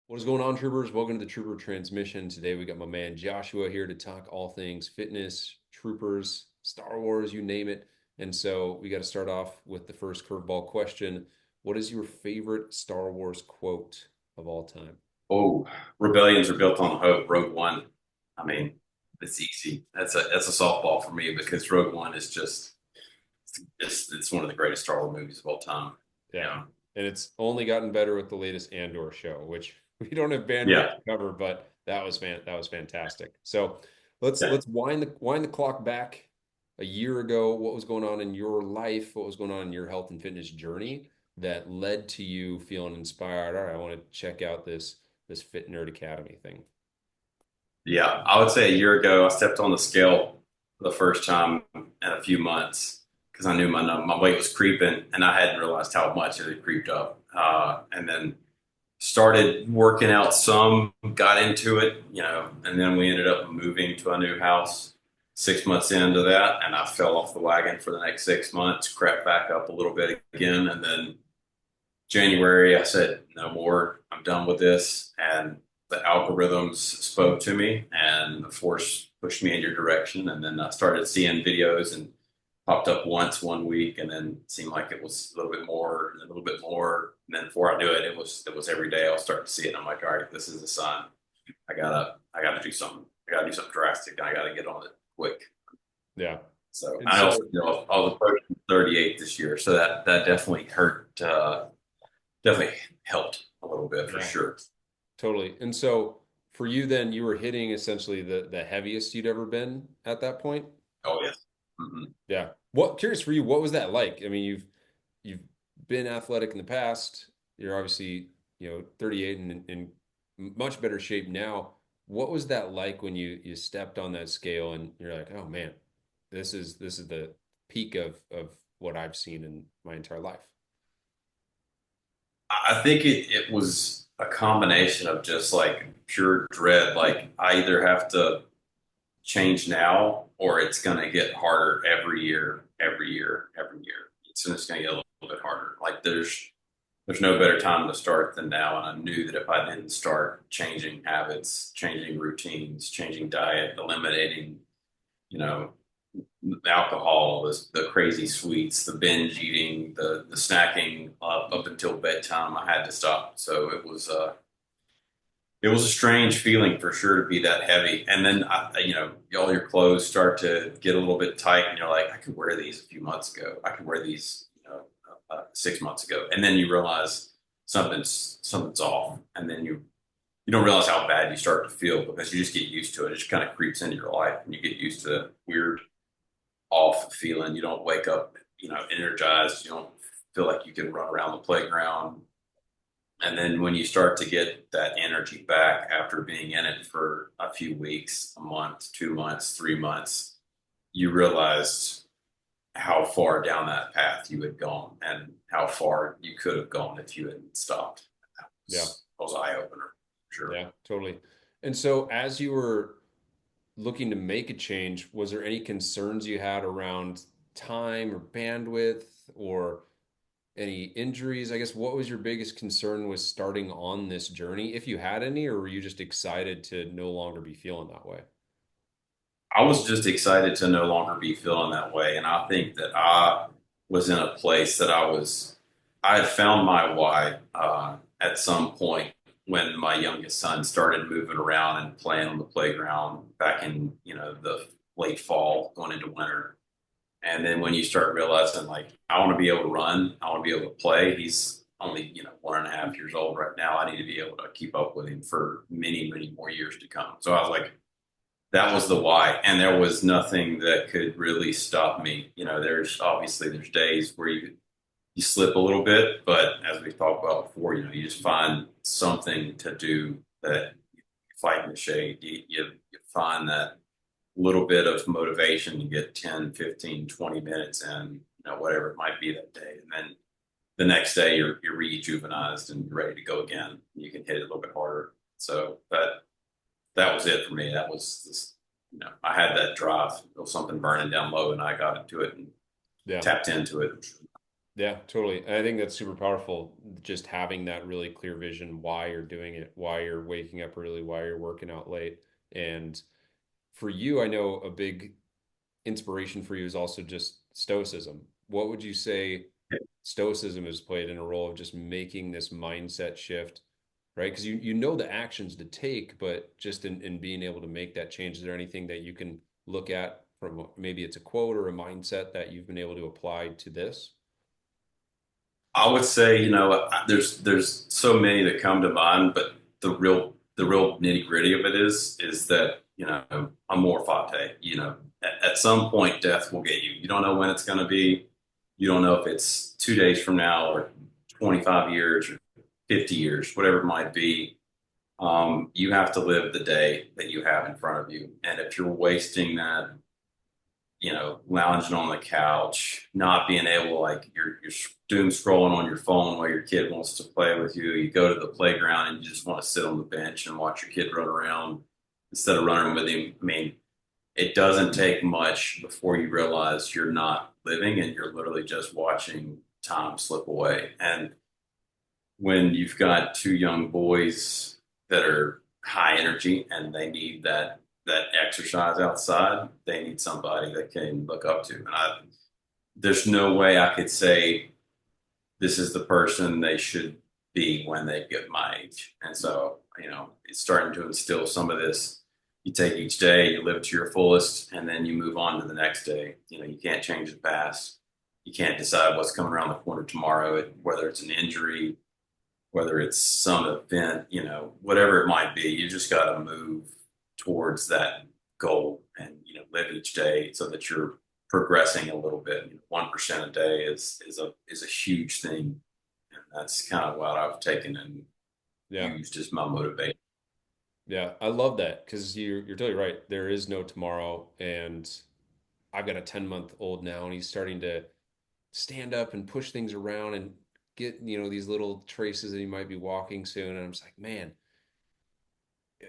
What is going on, troopers? Welcome to the Trooper Transmission. Today we got my man Joshua here to talk all things fitness, troopers, Star Wars, you name it. And so we got to start off with the first curveball question. What is your favorite Star Wars quote of all time? Oh, rebellions are built on hope. Rogue One. I mean, it's easy. That's a softball for me because Rogue One is just it's one of the greatest Star Wars movies of all time. Yeah. Yeah, And it's only gotten better with the latest Andor show, which we don't have bandwidth yeah, to cover, but that was fantastic. So let's yeah, let's wind the clock back a year ago. What was going on in your life? What was going on in your health and fitness journey that led to you feeling inspired? All right, I want to check out this Fit Nerd Academy thing. yeah. I would say a year ago I stepped on the scale for the first time in a few months because I knew my weight was creeping and I hadn't realized how much it had creeped up. And then started working out some, got into it, and then we ended up moving to a new house 6 months into that, and I fell off the wagon for the next 6 months, crept back up a little bit again, and then January I said, no more, I'm done with this, and the algorithms spoke to me, and the force pushed me in your direction, and then I started seeing videos and popped up once 1 week and then seemed like it was a little bit more and a little bit more. And then before I knew it, it was every day I'll start to see it. And I'm like, all right, this is a sign. I gotta do something. I gotta do something drastic. I gotta get on it quick. Yeah. So And I also, so I was approaching 38 this year. So that definitely hurt, definitely helped a little bit for yeah, sure. totally. And so for you then, you were hitting essentially the heaviest you'd ever been at that point? Oh yes. Hmm. Yeah. What curious for you, what was that like? I mean, you've been athletic in the past. You're obviously, 38 and in much better shape now. What was that like when you stepped on that scale and you're like, oh man, this is the peak of what I've seen in my entire life. I think it was a combination of just like pure dread. Like I either have to change now or it's going to get harder every year, every year, every year. It's just going to get a little bit harder. Like there's no better time to start than now. And I knew that if I didn't start changing habits, changing routines, changing diet, eliminating, you know, the alcohol, the crazy sweets, the binge eating, the snacking up until bedtime, I had to stop. So it was a strange feeling for sure to be that heavy. And then, all your clothes start to get a little bit tight, and you're like, I could wear these a few months ago. I could wear these, 6 months ago. And then you realize something's off, and then you don't realize how bad you start to feel because you just get used to it. It just kind of creeps into your life, and you get used to that weird off feeling. You don't wake up, energized. You don't feel like you can run around the playground. And then when you start to get that energy back after being in it for a few weeks, a month, 2 months, 3 months, you realize how far down that path you had gone and how far you could have gone if you hadn't stopped. Yeah. That was eye opener, sure. Yeah, totally. And so as you were looking to make a change, was there any concerns you had around time or bandwidth or any injuries? I guess what was your biggest concern with starting on this journey, if you had any, or were you just excited to no longer be feeling that way? I was just excited to no longer be feeling that way. And I think that I was in a place that I had found my why at some point when my youngest son started moving around and playing on the playground back in, the late fall going into winter. And then when you start realizing, like, I want to be able to run, I want to be able to play. He's only, 1.5 years old right now. I need to be able to keep up with him for many, many more years to come. So I was like, that was the why, and there was nothing that could really stop me. There's days where you slip a little bit, but as we've talked about before, you just find something to do that you fight in the shade. You find that little bit of motivation to get 10, 15, 20 minutes in, whatever it might be that day. And then the next day you're rejuvenized and ready to go again. You can hit it a little bit harder. So that was it for me. That was this, I had that drive. There was something burning down low, and I got into it and Yeah. tapped into it. Yeah, totally. And I think that's super powerful. Just having that really clear vision, why you're doing it, why you're waking up early, why you're working out late. And for you, I know a big inspiration for you is also just stoicism. What would you say stoicism has played in a role of just making this mindset shift, right? Because you know the actions to take, but just in being able to make that change, is there anything that you can look at from maybe it's a quote or a mindset that you've been able to apply to this? I would say, there's so many that come to mind, but the real nitty gritty of it is that, amor fati, at some point death will get you. You don't know when it's going to be. You don't know if it's 2 days from now or 25 years or 50 years, whatever it might be. You have to live the day that you have in front of you. And if you're wasting that, lounging on the couch, not being able, like, you're doom scrolling on your phone while your kid wants to play with you. You go to the playground and you just want to sit on the bench and watch your kid run around instead of running with him. I mean, it doesn't take much before you realize you're not living and you're literally just watching time slip away. And when you've got two young boys that are high energy and they need that exercise outside, they need somebody that can look up to. And there's no way I could say this is the person they should be when they get my age. And so, it's starting to instill some of this. You take each day, you live to your fullest, and then you move on to the next day. You can't change the past. You can't decide what's coming around the corner tomorrow, whether it's an injury, whether it's some event, whatever it might be. You just got to move towards that goal and, live each day so that you're progressing a little bit. 1% a day is a huge thing. And that's kind of what I've taken and Yeah. used as my motivation. Yeah, I love that because you're totally right. There is no tomorrow, and I've got a 10-month-old now, and he's starting to stand up and push things around and get, these little traces that he might be walking soon. And I'm just like, man,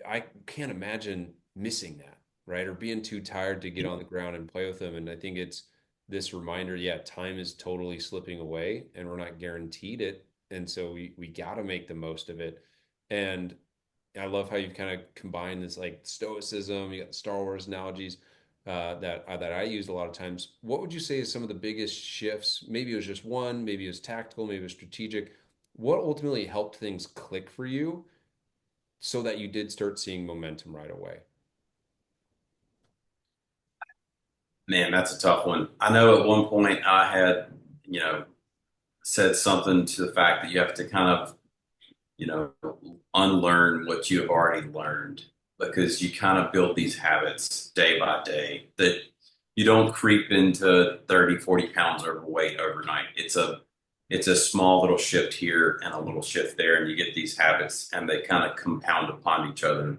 I can't imagine missing that, right? Or being too tired to get on the ground and play with him. And I think it's this reminder, yeah, time is totally slipping away and we're not guaranteed it. And so we got to make the most of it. And I love how you've kind of combined this like stoicism, you got the Star Wars analogies that I use a lot of times. What would you say is some of the biggest shifts? Maybe it was just one, maybe it was tactical, maybe it was strategic. What ultimately helped things click for you so that you did start seeing momentum right away? Man, that's a tough one. I know at one point I had, you know, said something to the fact that you have to kind of, you know, unlearn what you have already learned because you kind of build these habits day by day that you don't creep into 30, 40 pounds overweight overnight. It's a small little shift here and a little shift there, and you get these habits and they kind of compound upon each other.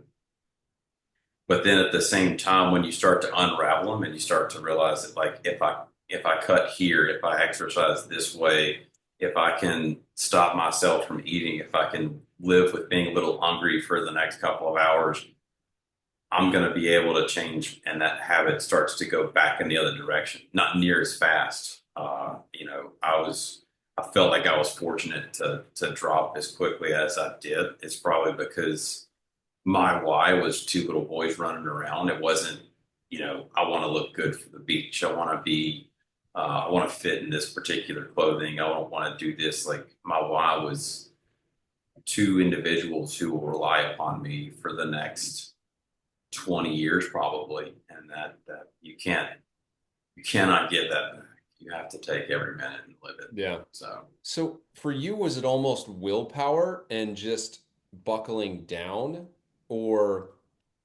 But then at the same time, when you start to unravel them and you start to realize that, like, if I cut here, if I exercise this way, if I can stop myself from eating, if I can live with being a little hungry for the next couple of hours, I'm going to be able to change, and that habit starts to go back in the other direction, not near as fast. I felt like I was fortunate to drop as quickly as I did. It's probably because my why was two little boys running around. It wasn't, I want to look good for the beach. I want to fit in this particular clothing. I don't want to do this. Like, my why was two individuals who will rely upon me for the next 20 years probably. And that you cannot get that back. You have to take every minute and live it. Yeah. So So for you, was it almost willpower and just buckling down? Or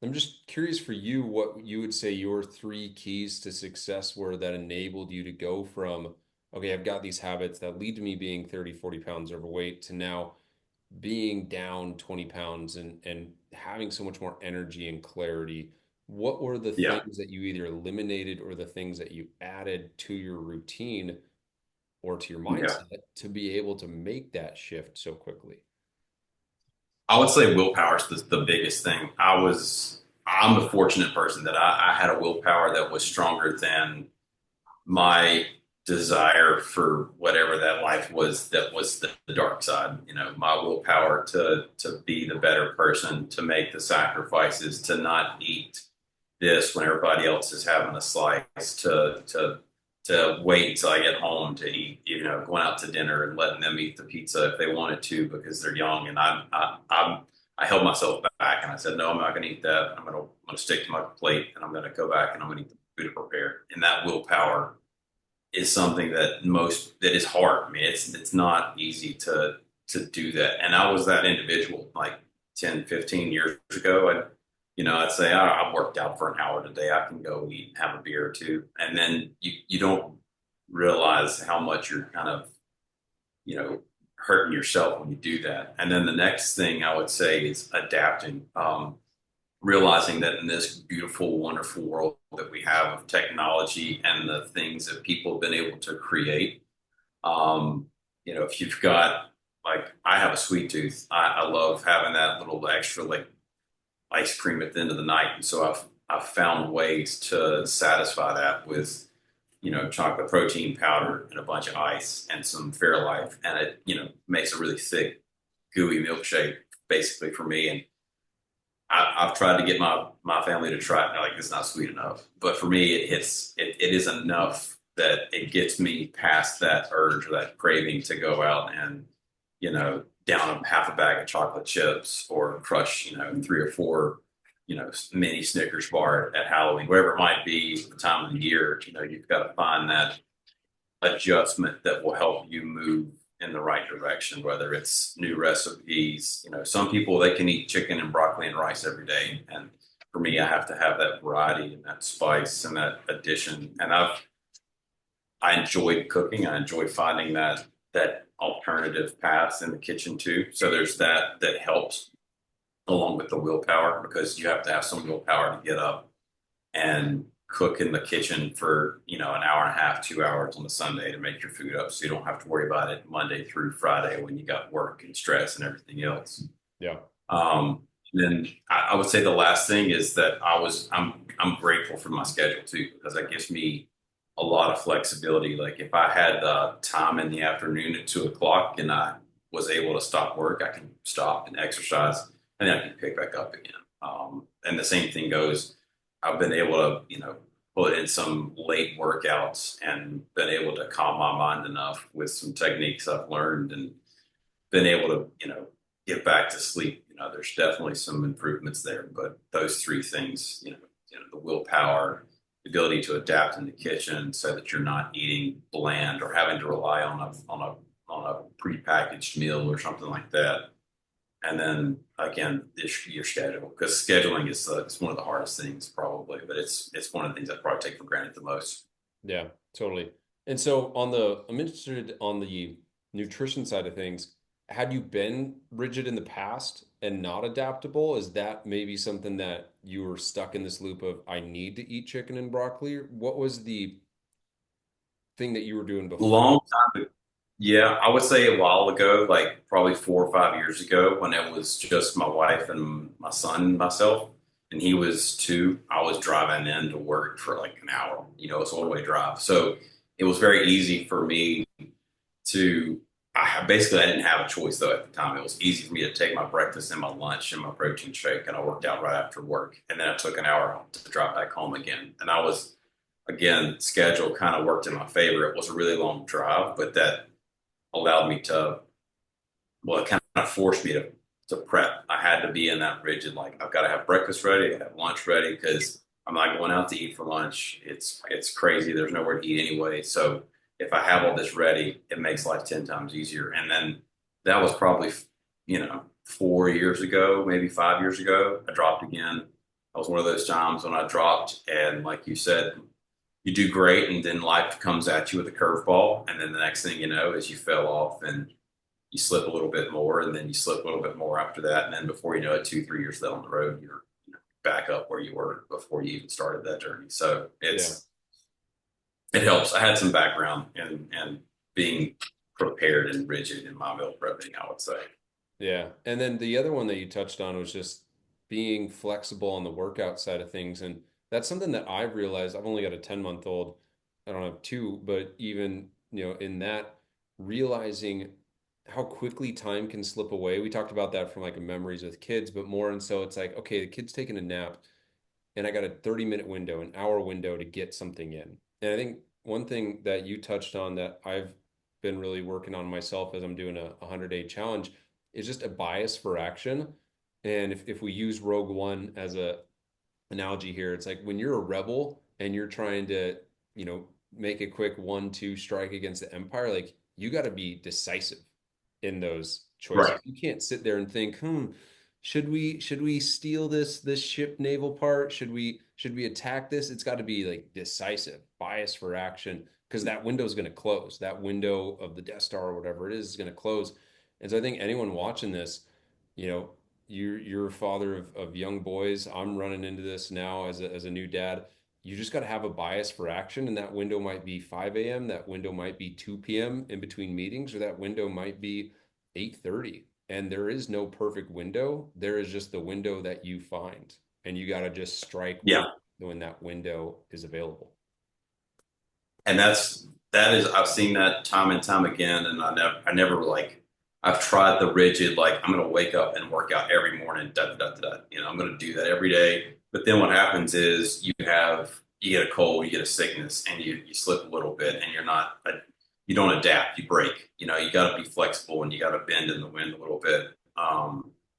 I'm just curious for you, what you would say your three keys to success were that enabled you to go from, okay, I've got these habits that lead to me being 30, 40 pounds overweight to now being down 20 pounds and having so much more energy and clarity. What were the yeah, things that you either eliminated or the things that you added to your routine or to your yeah. mindset to be able to make that shift so quickly? I would say willpower is the biggest thing. I'm the fortunate person that I had a willpower that was stronger than my desire for whatever that life was that was the dark side. You know, my willpower to be the better person, to make the sacrifices, to not eat this when everybody else is having a slice, to wait until I get home to eat, you know, going out to dinner and letting them eat the pizza if they wanted to because they're young. And I held myself back and I said, no, I'm not going to eat that. I'm going to stick to my plate and I'm going to go back and I'm going to eat the food prepared. And that willpower is something that is hard. I mean, it's not easy to do that. And I was that individual like 10, 15 years ago. I'd say I worked out for an hour today. I can go eat, have a beer or two. And then you don't realize how much you're kind of, hurting yourself when you do that. And then the next thing I would say is adapting. Realizing that in this beautiful, wonderful world that we have of technology and the things that people have been able to create, if you've got like I have a sweet tooth, I love having that little extra like ice cream at the end of the night, and so I've found ways to satisfy that with chocolate protein powder and a bunch of ice and some Fairlife, and it makes a really thick, gooey milkshake basically for me. And I've tried to get my family to try it. Like it's not sweet enough, but for me, it is enough that it gets me past that urge or that craving to go out and down half a bag of chocolate chips or crush three or four mini Snickers bar at Halloween, whatever it might be, the time of the year. You've got to find that adjustment that will help you move in the right direction, whether it's new recipes. Some people they can eat chicken and broccoli and rice every day. And for me, I have to have that variety and that spice and that addition. And I enjoyed cooking. I enjoy finding that alternative paths in the kitchen too. So there's that helps along with the willpower because you have to have some willpower to get up and cook in the kitchen for an hour and a half, 2 hours on a Sunday to make your food up, so you don't have to worry about it Monday through Friday when you got work and stress and everything else. Yeah. Then I would say the last thing is that I'm grateful for my schedule too because that gives me a lot of flexibility. Like if I had time in the afternoon at 2 o'clock and I was able to stop work, I can stop and exercise and then I can pick back up again. And the same thing goes I've been able to, put in some late workouts and been able to calm my mind enough with some techniques I've learned and been able to, get back to sleep. There's definitely some improvements there, but those three things, the willpower, the ability to adapt in the kitchen so that you're not eating bland or having to rely on a prepackaged meal or something like that. And then again, your schedule, because scheduling is it's one of the hardest things probably, but it's one of the things I probably take for granted the most. Yeah, totally. And so I'm interested on the nutrition side of things. Had you been rigid in the past and not adaptable? Is that maybe something that you were stuck in this loop of I need to eat chicken and broccoli? What was the thing that you were doing before? Long time, yeah, I would say a while ago, like probably 4 or 5 years ago, when it was just my wife and my son and myself, and he was two. I was driving in to work for like an hour. It's all the way drive, so it was very easy for me to I didn't have a choice though at the time. It was easy for me to take my breakfast and my lunch and my protein shake, and I worked out right after work, and then I took an hour to drive back home again. And I was again schedule kind of worked in my favor. It was a really long drive, but that allowed me to it kind of forced me to prep. I had to be in that rigid like I've got to have breakfast ready, I have lunch ready because I'm not going out to eat for lunch. It's crazy. There's nowhere to eat anyway, so if I have all this ready, it makes life 10 times easier. And then that was probably, 4 years ago, maybe 5 years ago, I dropped again. That was one of those times when I dropped. And like you said, you do great. And then life comes at you with a curveball. And then the next thing you know is you fell off and you slip a little bit more. And then you slip a little bit more after that. And then before you know it, 2, 3 years down the road, you're back up where you were before you even started that journey. So Yeah. it helps. I had some background in being prepared and rigid in my meal prepping, I would say. Yeah. And then the other one that you touched on was just being flexible on the workout side of things. And that's something that I've realized. I've only got a 10-month-old. I don't have two, but even, in that, realizing how quickly time can slip away. We talked about that from like memories with kids, but more and so it's like, okay, the kid's taking a nap and I got a 30-minute window, an hour window to get something in. And I think one thing that you touched on that I've been really working on myself as I'm doing a 100-day challenge is just a bias for action. And if we use Rogue One as a analogy here, it's like when you're a rebel and you're trying to, make a quick 1-2 strike against the Empire, like you got to be decisive in those choices. Right. You can't sit there and think, should we steal this ship naval part? Should we attack this? It's got to be like decisive, bias for action, because that window is going to close. That window of the Death Star or whatever it is going to close. And so I think anyone watching this, you know, you're a father of young boys. I'm running into this now as a new dad. You just got to have a bias for action, and that window might be 5 a.m. That window might be 2 p.m. in between meetings, or that window might be 8:30. And there is no perfect window. There is just the window that you find, and you got to just strike Yeah. when that window is available. And that is I've seen that time and time again, and I never like I've tried the rigid like I'm gonna wake up and work out every morning, da da da da. I'm gonna do that every day. But then what happens is you get a cold, you get a sickness, and you slip a little bit, and you don't adapt, you break. You got to be flexible and you got to bend in the wind a little bit.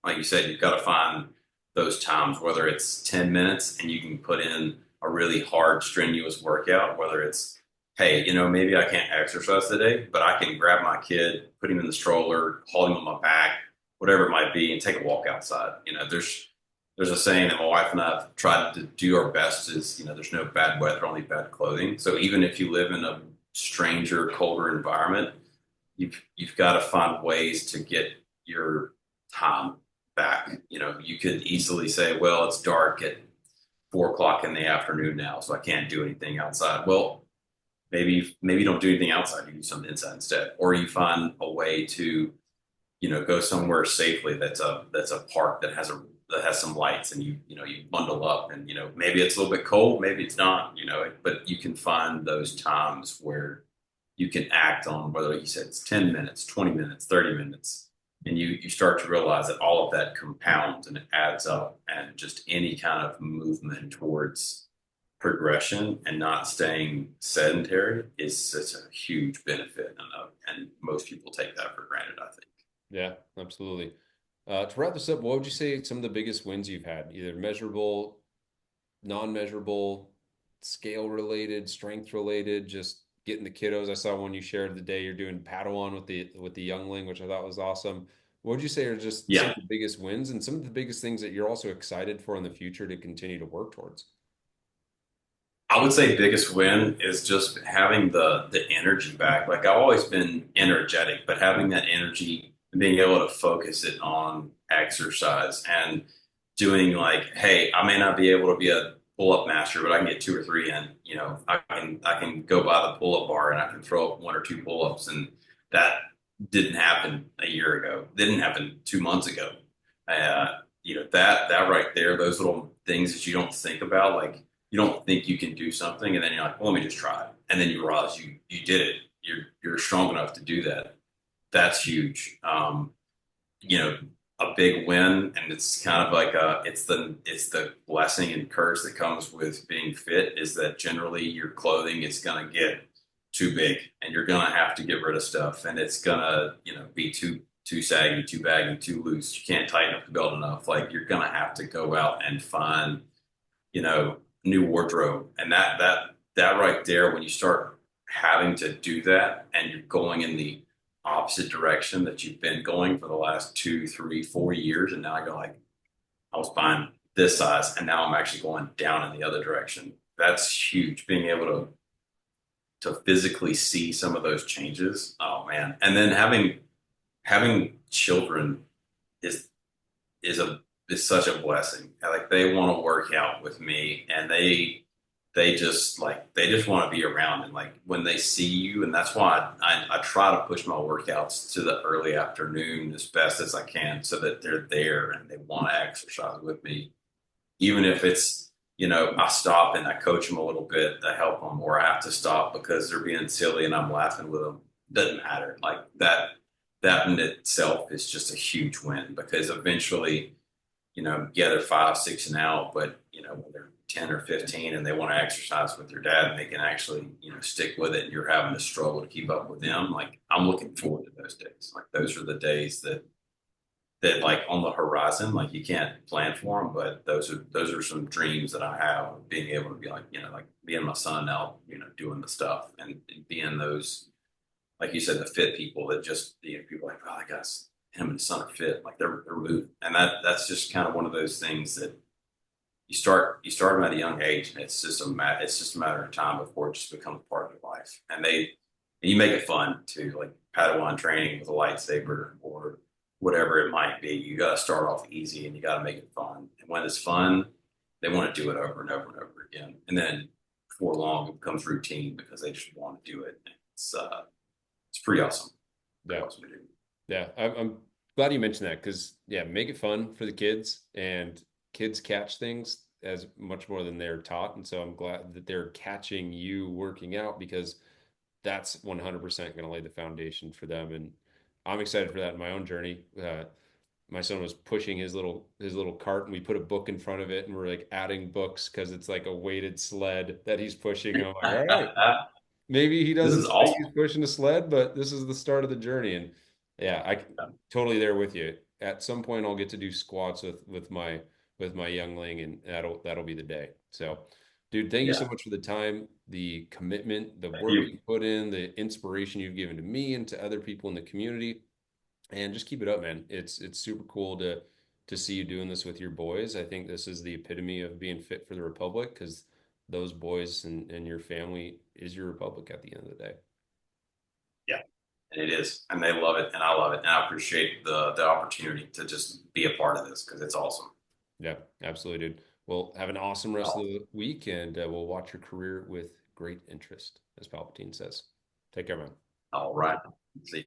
Like you said, you've got to find those times, whether it's 10 minutes and you can put in a really hard, strenuous workout, whether it's hey, maybe I can't exercise today, but I can grab my kid, put him in the stroller, hold him on my back, whatever it might be, and take a walk outside. There's a saying that my wife and I have tried to do our best is, there's no bad weather, only bad clothing. So even if you live in a stranger, colder environment, you've got to find ways to get your time back. You could easily say, well, it's dark at 4 o'clock in the afternoon now, so I can't do anything outside. Well, maybe you don't do anything outside. You do something inside instead, or you find a way to go somewhere safely. That's a park that has some lights, and you bundle up, and maybe it's a little bit cold, maybe it's not, but you can find those times where you can act on whether you said it's 10 minutes, 20 minutes, 30 minutes. And you start to realize that all of that compounds and it adds up, and just any kind of movement towards progression and not staying sedentary is such a huge benefit. And most people take that for granted, I think. Yeah, absolutely. To wrap this up, what would you say some of the biggest wins you've had, either measurable, non-measurable, scale related, strength related, just getting the kiddos? I saw one you shared the day you're doing Padawan with the youngling, which I thought was awesome. What would you say are just some Yeah, of the biggest wins and some of the biggest things that you're also excited for in the future to continue to work towards? I would say biggest win is just having the energy back. Like I've always been energetic, but having that energy and being able to focus it on exercise and doing like, hey, I may not be able to be a pull-up master, but I can get two or three in. I can go by the pull-up bar and I can throw up one or two pull-ups, and that didn't happen a year ago. Didn't happen 2 months ago. That right there, those little things that you don't think about, like you don't think you can do something, and then you're like, well, let me just try it, and then you realize you did it. You're strong enough to do that. That's huge. You know, a big win, and it's kind of like it's the blessing and curse that comes with being fit is that generally your clothing is gonna get too big, and you're gonna have to get rid of stuff, and it's gonna be too saggy, too baggy, too loose. You can't tighten up the belt enough. Like you're gonna have to go out and find you know, new wardrobe. And that right there, when you start having to do that and you're going in the opposite direction that you've been going for the last 2, 3, 4 years, and now I go like, I was buying this size and now I'm actually going down in the other direction. That's huge. Being able to physically see some of those changes. Oh man. And then having children is is such a blessing. Like they want to work out with me, and they just want to be around, and like when they see you, and that's why I try to push my workouts to the early afternoon as best as I can, so that they're there and they want to exercise with me, even if it's I stop and I coach them a little bit to help them, or I have to stop because they're being silly and I'm laughing with them. Doesn't matter. Like that in itself is just a huge win because eventually, yeah, they're 5, 6 and out, but when they're 10 or 15 and they want to exercise with their dad and they can actually, stick with it and you're having to struggle to keep up with them. Like I'm looking forward to those days. Like those are the days that like on the horizon, like you can't plan for them, but those are some dreams that I have of being able to be like, like being my son now, doing the stuff and being those, like you said, the fit people that just, people are like, oh, I guess him and his son are fit, like they're moving, and that's just kind of one of those things that you start them at a young age, and it's just a matter of time before it just becomes part of your life, and you make it fun too, like Padawan training with a lightsaber or whatever it might be. You got to start off easy, and you got to make it fun. And when it's fun, they want to do it over and over and over again, and then before long, it becomes routine because they just want to do it. It's pretty awesome. Pretty Yeah. awesome to do. Yeah. I'm glad you mentioned that because, yeah, make it fun for the kids, and kids catch things as much more than they're taught. And so I'm glad that they're catching you working out because that's 100% going to lay the foundation for them. And I'm excited for that in my own journey. My son was pushing his little cart, and we put a book in front of it, and we're like adding books because it's like a weighted sled that he's pushing. And I'm like, all right, maybe he This doesn't is think he's awesome. pushing a sled, but this is the start of the journey. And yeah, I totally there with you. At some point, I'll get to do squats with my youngling, and that'll be the day. So, dude, thank you so Yeah. much for the time, the commitment, the Thank work you. you put in, the inspiration you've given to me and to other people in the community, and just keep it up, man. It's super cool to see you doing this with your boys. I think this is the epitome of being fit for the Republic because those boys and your family is your Republic at the end of the day. Yeah. And it is, and they love it, and I love it, and I appreciate the opportunity to just be a part of this because it's awesome. Yeah, absolutely, dude. Well, have an awesome rest of All the week, and we'll watch your career with great interest, as Palpatine says. Take care, man. all right. See